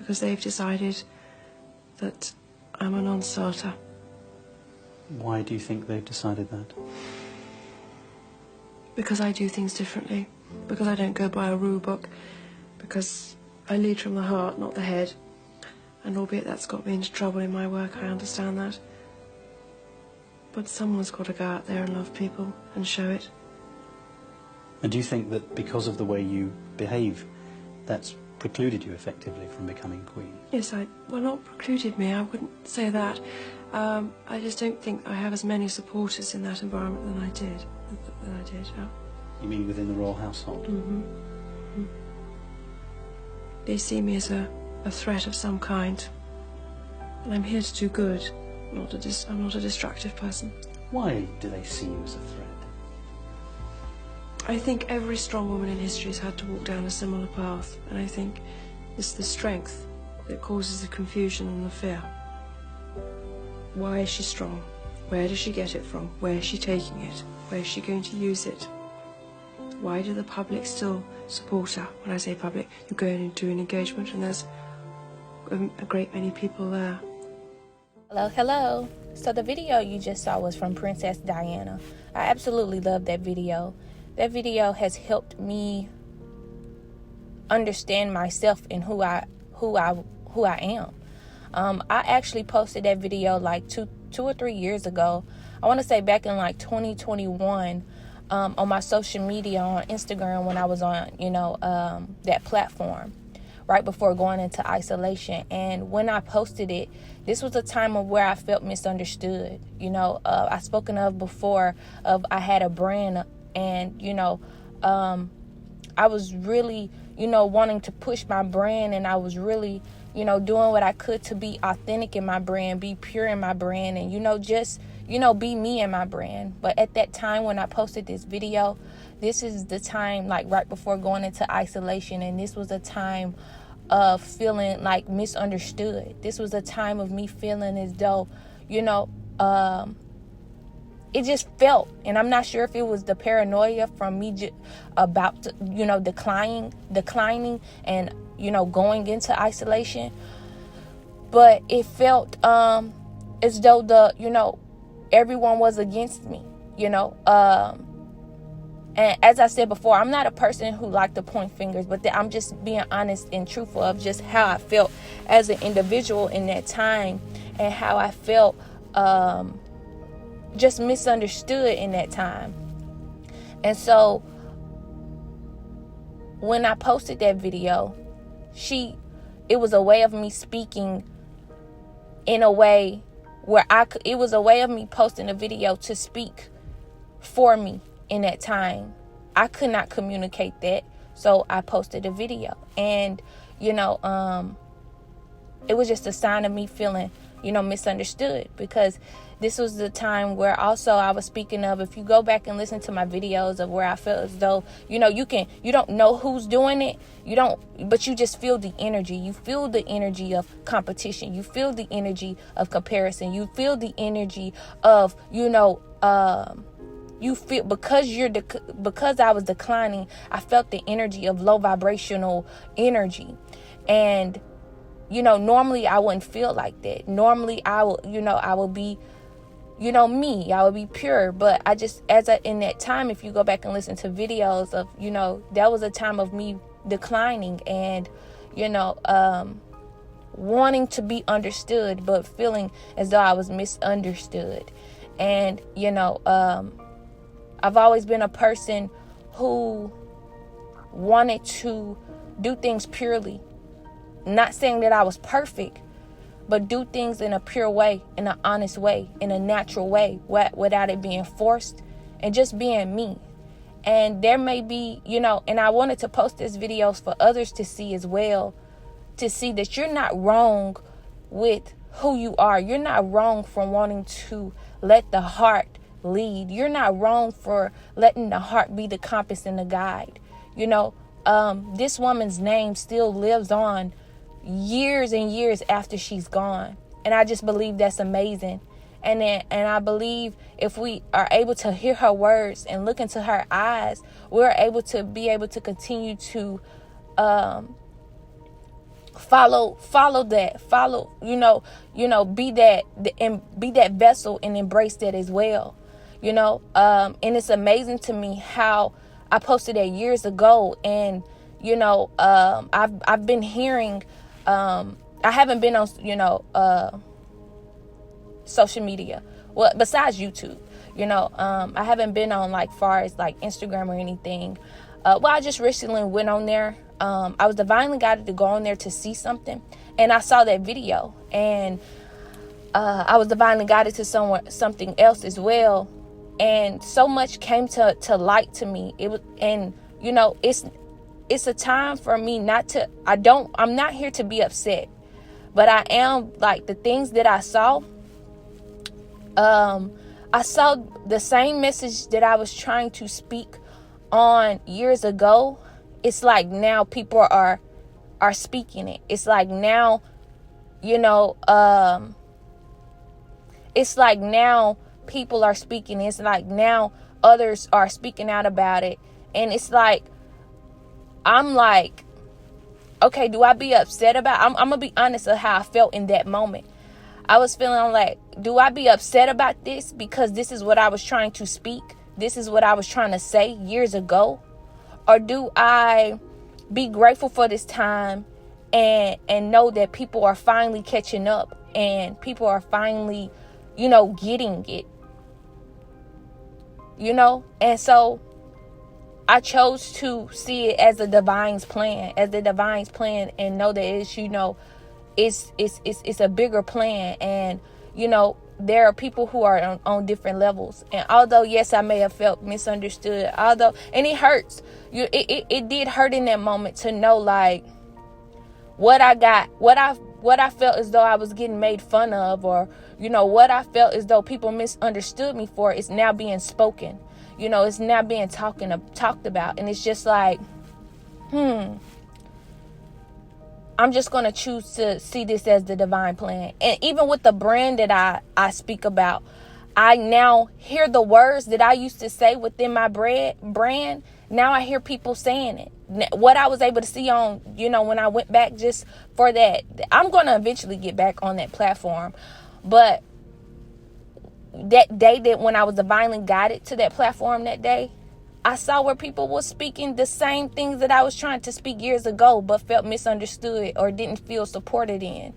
because they've decided that I'm a non-starter. Why do you think they've decided that? Because I do things differently. Because I don't go by a rule book. Because I lead from the heart, not the head. And albeit that's got me into trouble in my work, I understand that. But someone's got to go out there and love people and show it. And do you think that because of the way you behave, that's precluded you effectively from becoming queen? Yes, well, not precluded me, I wouldn't say that. I just don't think I have as many supporters in that environment than I did. Yeah. You mean within the royal household? Mm-hmm. Mm-hmm. They see me as a threat of some kind. And I'm here to do good. I'm not a destructive person. Why do they see you as a threat? I think every strong woman in history has had to walk down a similar path, and I think it's the strength that causes the confusion and the fear. Why is she strong? Where does she get it from? Where is she taking it? Where is she going to use it? Why do the public still support her? When I say public, you go into an engagement and there's a great many people there. Hello. So the video you just saw was from Princess Diana. I absolutely love that video. That video has helped me understand myself and who I am. I actually posted that video like two or 3 years ago. I want to say back in like 2021 on my social media on Instagram when I was on, that platform right before going into isolation. And when I posted it, this was a time of where I felt misunderstood. I've spoken of before of I had a brand and, I was really, wanting to push my brand, and I was really, doing what I could to be authentic in my brand, be pure in my brand, and, just, be me in my brand. But at that time when I posted this video, this is the time, like right before going into isolation, and this was a time of feeling like misunderstood. This was a time of me feeling as though, it just felt, and I'm not sure if it was the paranoia from me about, declining and, going into isolation. But it felt as though everyone was against me, And as I said before, I'm not a person who like to point fingers, but I'm just being honest and truthful of just how I felt as an individual in that time and how I felt just misunderstood in that time. And so when I posted that video, it was a way of me speaking in a way where it was a way of me posting a video to speak for me in that time. I could not communicate that, so I posted a video. And, it was just a sign of me feeling, misunderstood, because this was the time where also I was speaking of, if you go back and listen to my videos of where I felt as though, you don't know who's doing it. But you just feel the energy. You feel the energy of competition. You feel the energy of comparison. You feel the energy of, you feel because I was declining, I felt the energy of low vibrational energy. And, normally I wouldn't feel like that. Normally I will be, me, I would be pure. But in that time, if you go back and listen to videos of, that was a time of me declining and, wanting to be understood, but feeling as though I was misunderstood. And, I've always been a person who wanted to do things purely. Not saying that I was perfect, but do things in a pure way, in an honest way, in a natural way, without it being forced, and just being me. And there may be, and I wanted to post this videos for others to see as well, to see that you're not wrong with who you are. You're not wrong for wanting to let the heart lead. You're not wrong for letting the heart be the compass and the guide. This woman's name still lives on years and years after she's gone. And I just believe that's amazing. And I believe if we are able to hear her words and look into her eyes, we're able to continue to follow that, be that, and be that vessel and embrace that as well. And it's amazing to me how I posted that years ago, and I've been hearing, I haven't been on social media, well, besides YouTube. I haven't been on far as Instagram or anything. I just recently went on there. I was divinely guided to go on there to see something, and I saw that video, and I was divinely guided to something else as well, and so much came to light to me. It was, and it's a time for me I'm not here to be upset, but I am, the things that I saw the same message that I was trying to speak on years ago. It's now people are speaking it. It's now, it's now people are speaking. It's now others are speaking out about it. And it's I'm okay, do I be upset about I'm going to be honest of how I felt in that moment. I was feeling do I be upset about this because this is what I was trying to speak? This is what I was trying to say years ago? Or do I be grateful for this time and know that people are finally catching up and people are finally, getting it? And so I chose to see it as the divine's plan, and know that it's a bigger plan. And, there are people who are on different levels. And although, yes, I may have felt misunderstood, and it hurts. It did hurt in that moment to know, what I felt as though I was getting made fun of, or, what I felt as though people misunderstood me for is now being spoken. It's now being talked about. And it's just I'm just going to choose to see this as the divine plan. And even with the brand that I speak about, I now hear the words that I used to say within my brand. Now I hear people saying it. What I was able to see on, when I went back just for that, I'm going to eventually get back on that platform. But that day that when I was divinely guided to that platform that day, I saw where people were speaking the same things that I was trying to speak years ago, but felt misunderstood or didn't feel supported in.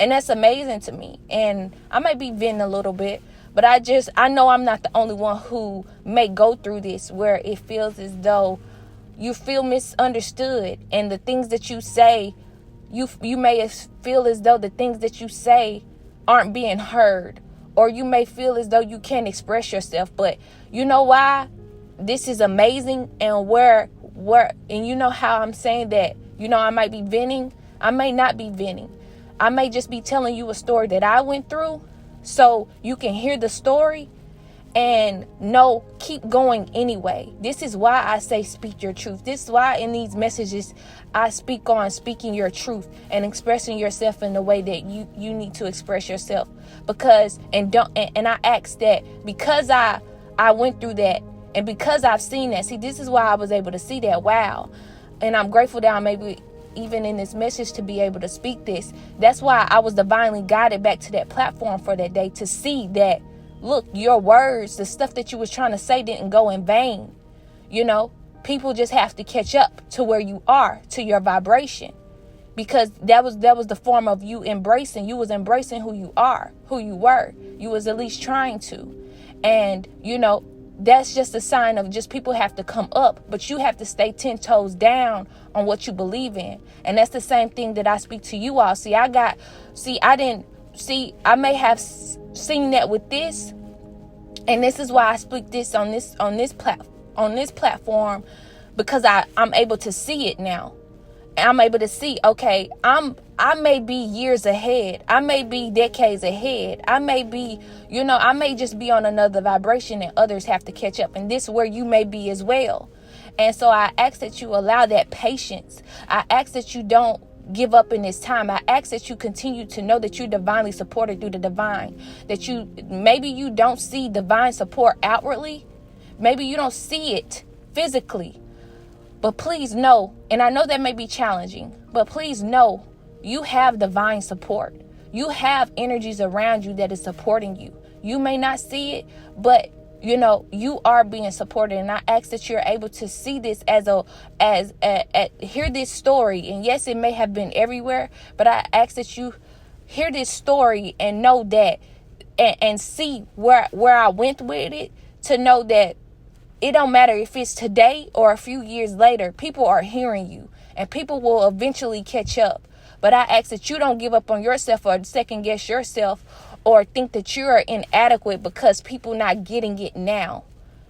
And that's amazing to me. And I might be venting a little bit, but I know I'm not the only one who may go through this, where it feels as though you feel misunderstood, and the things that you say, you may feel as though the things that you say aren't being heard, or you may feel as though you can't express yourself. But you know why? This is amazing. And and you know how I'm saying that, I might be venting. I may not be venting. I may just be telling you a story that I went through, so you can hear the story and keep going anyway. This is why I say speak your truth. This is why in these messages I speak on speaking your truth and expressing yourself in the way that you need to express yourself. Because and I ask that because I went through that. And because I've seen that, see, this is why I was able to see that. Wow. And I'm grateful that I'm able, even in this message, to be able to speak this. That's why I was divinely guided back to that platform for that day, to see that, look, your words, the stuff that you was trying to say didn't go in vain. People just have to catch up to where you are, to your vibration. Because that was the form of you embracing. You was embracing who you are, who you were. You was at least trying to. And, that's just a sign of just people have to come up, but you have to stay 10 toes down on what you believe in. And that's the same thing that I speak to you all. I may have seen that with this, and this is why I speak this on this platform, because I'm able to see it now. And I'm able to see, okay, I may be years ahead. I may be decades ahead. I may be, I may just be on another vibration and others have to catch up. And this is where you may be as well. And so I ask that you allow that patience. I ask that you don't give up in this time. I ask that you continue to know that you're divinely supported through the divine. That maybe you don't see divine support outwardly. Maybe you don't see it physically. But please know, and I know that may be challenging, but please know you have divine support. You have energies around you that is supporting you. You may not see it, but you are being supported. And I ask that you're able to see this hear this story. And yes, it may have been everywhere, but I ask that you hear this story and know that, and see where I went with it, to know that it don't matter if it's today or a few years later, people are hearing you and people will eventually catch up. But I ask that you don't give up on yourself or second guess yourself or think that you are inadequate because people not getting it now,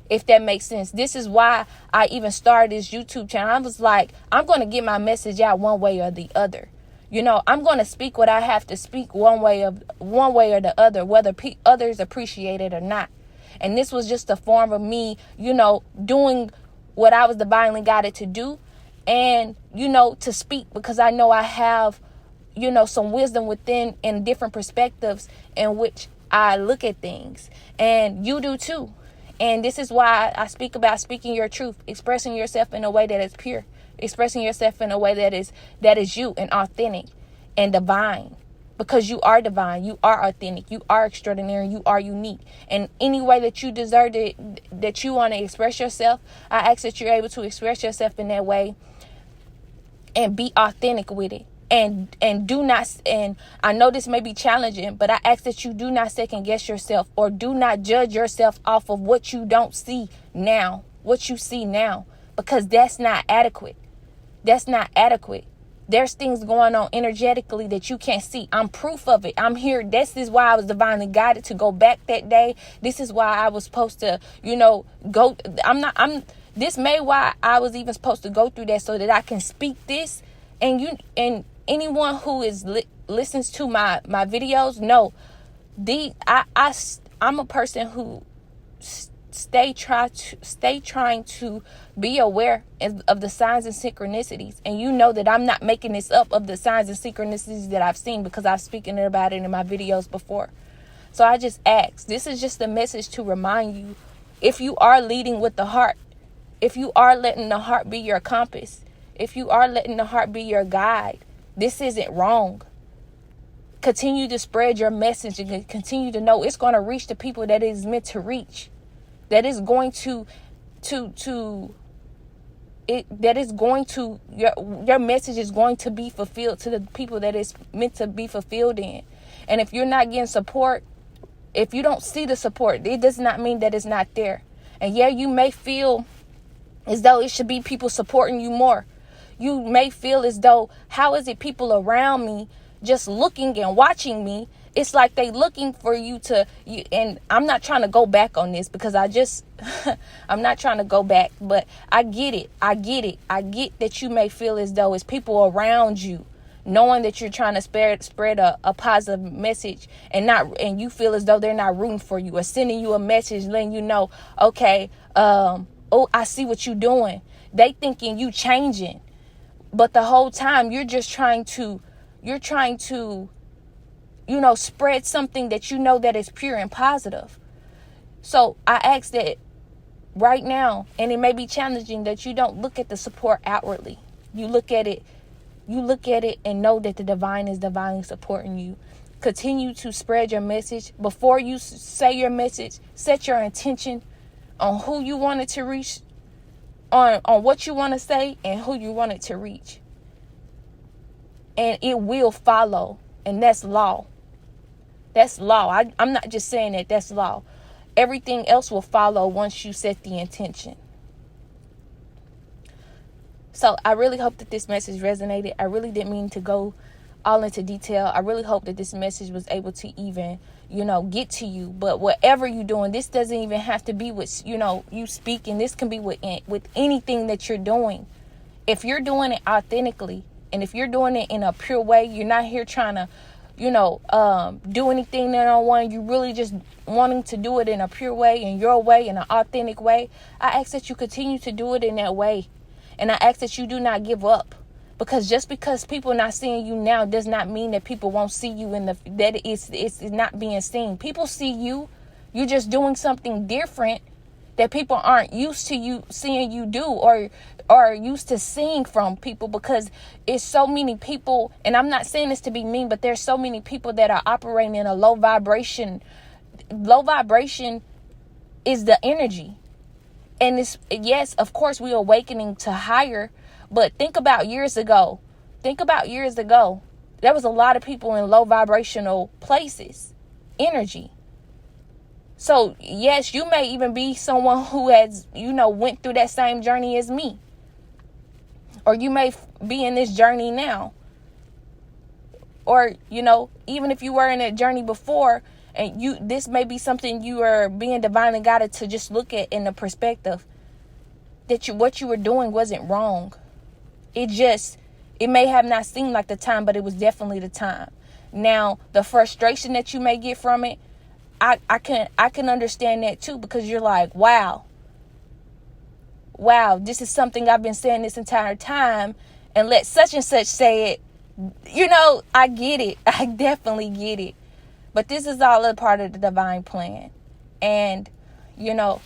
if that makes sense. This is why I even started this YouTube channel. I was like, I'm going to get my message out one way or the other. I'm going to speak what I have to speak one way or the other, whether others appreciate it or not. And this was just a form of me, doing what I was divinely guided to do, and, to speak, because I know I have, some wisdom within in different perspectives in which I look at things, and you do too. And this is why I speak about speaking your truth, expressing yourself in a way that is pure, expressing yourself in a way that is you and authentic and divine, because you are divine, you are authentic, you are extraordinary, you are unique. And any way that you deserve it, that you want to express yourself, I ask that you're able to express yourself in that way and be authentic with it. And do not, and I know this may be challenging, but I ask that you do not second guess yourself or do not judge yourself off of what you don't see now, what you see now, because that's not adequate. That's not adequate. There's things going on energetically that you can't see. I'm proof of it. I'm here. This is why I was divinely guided to go back that day. This is why I was supposed to, go. This may why I was even supposed to go through that, so that I can speak this. And anyone who is listens to my videos know, I'm a person who stay trying to be aware of the signs and synchronicities. And that I'm not making this up, of the signs and synchronicities that I've seen, because I've spoken about it in my videos before. So I just ask, this is just a message to remind you, if you are leading with the heart, if you are letting the heart be your compass, if you are letting the heart be your guide, this isn't wrong. Continue to spread your message and continue to know it's going to reach the people that it is meant to reach. That is going to your message is going to be fulfilled to the people that it's meant to be fulfilled in. And if you're not getting support, if you don't see the support, it does not mean that it's not there. And yeah, you may feel as though it should be people supporting you more. You may feel as though, how is it people around me just looking and watching me? It's like they looking for you to, and I'm not trying to go back on this, because I'm not trying to go back, but I get it. I get that you may feel as though it's people around you, knowing that you're trying to spread a positive message, and you feel as though they're not rooting for you or sending you a message letting you know, okay, I see what you're doing. They thinking you changing, but the whole time you're just trying to spread something that that is pure and positive. So I ask that right now, and it may be challenging, that you don't look at the support outwardly. You look at it and know that the divine is divinely supporting you. Continue to spread your message. Before you say your message, set your intention on who you want it to reach, on what you want to say and who you want it to reach. And it will follow. And that's law. That's law. I'm not just saying that. That's law. Everything else will follow once you set the intention. So I really hope that this message resonated. I really didn't mean to go all into detail. I really hope that this message was able to even, get to you. But whatever you're doing, this doesn't even have to be with, you speaking. This can be with anything that you're doing. If you're doing it authentically, and if you're doing it in a pure way, you're not here trying to, do anything that I don't want. You really just wanting to do it in a pure way, in your way, in an authentic way. I ask that you continue to do it in that way. And I ask that you do not give up. Because just because people are not seeing you now does not mean that people won't see you that it's not being seen. People see you. You're just doing something different. that people aren't used to you seeing you do, or used to seeing from people, because it's so many people, and I'm not saying this to be mean, but there's so many people that are operating in a low vibration. Low vibration is the energy. And it's, yes, of course, we're awakening to higher, but think about years ago. There was a lot of people in low vibrational places, energy. So, yes, you may even be someone who has, went through that same journey as me. Or you may be in this journey now. Or, even if you were in that journey before, and this may be something you are being divinely guided to just look at in the perspective that what you were doing wasn't wrong. It may have not seemed like the time, but it was definitely the time. Now, the frustration that you may get from it, I can understand that too, because you're like, wow, this is something I've been saying this entire time, and let such and such say it. I get it. I definitely get it. But this is all a part of the divine plan. And, I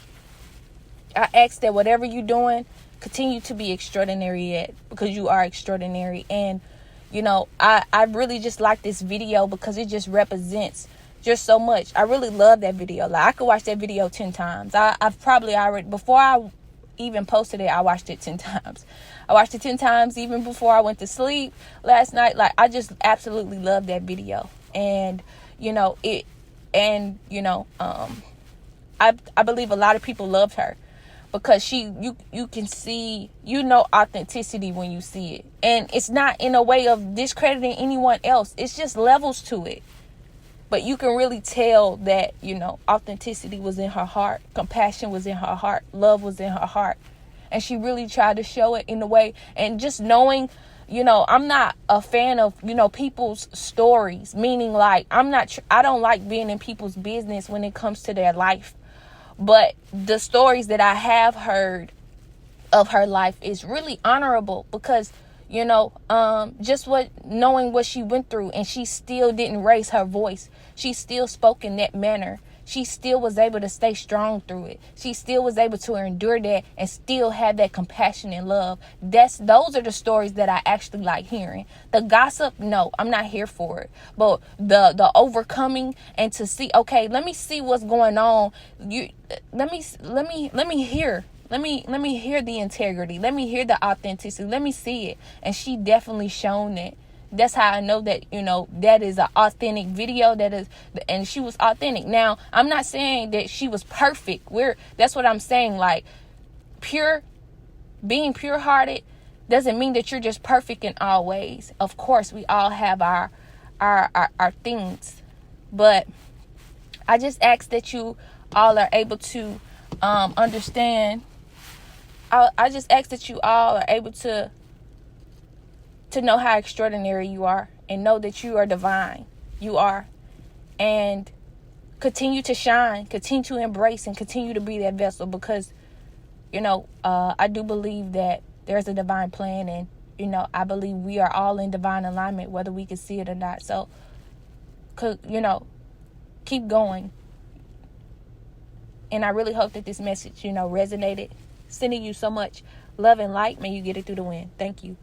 ask that whatever you're doing, continue to be extraordinary at, because you are extraordinary. And, I really just like this video because it just represents just so much. I really love that video. Like, I could watch that video 10 times. I've probably already, before I even posted it, I watched it 10 times. I watched it 10 times even before I went to sleep last night. Like, I just absolutely love that video. And, I believe a lot of people loved her because you can see, authenticity when you see it. And it's not in a way of discrediting anyone else. It's just levels to it. But you can really tell that, authenticity was in her heart. Compassion was in her heart. Love was in her heart. And she really tried to show it in a way. And just knowing, I'm not a fan of, people's stories. Meaning, like, I don't like being in people's business when it comes to their life. But the stories that I have heard of her life is really honorable because, just knowing what she went through, and she still didn't raise her voice. She still spoke in that manner. She still was able to stay strong through it. She still was able to endure that and still have that compassion and love. Those are the stories that I actually like hearing. The gossip, no, I'm not here for it. But the overcoming, and to see, okay, let me see what's going on. Let me hear. Let me hear the integrity. Let me hear the authenticity. Let me see it. And she definitely shown it. That's how I know that, that is an authentic video. And she was authentic. Now, I'm not saying that she was perfect. That's what I'm saying. Like, being pure-hearted doesn't mean that you're just perfect in all ways. Of course, we all have our things. But I just ask that you all are able to understand. I just ask that you all are able to know how extraordinary you are, and know that you are divine. You are. And continue to shine, continue to embrace, and continue to be that vessel, because, I do believe that there's a divine plan, and, I believe we are all in divine alignment, whether we can see it or not. So, keep going. And I really hope that this message, resonated. Sending you so much love and light. May you get it through the wind. Thank you.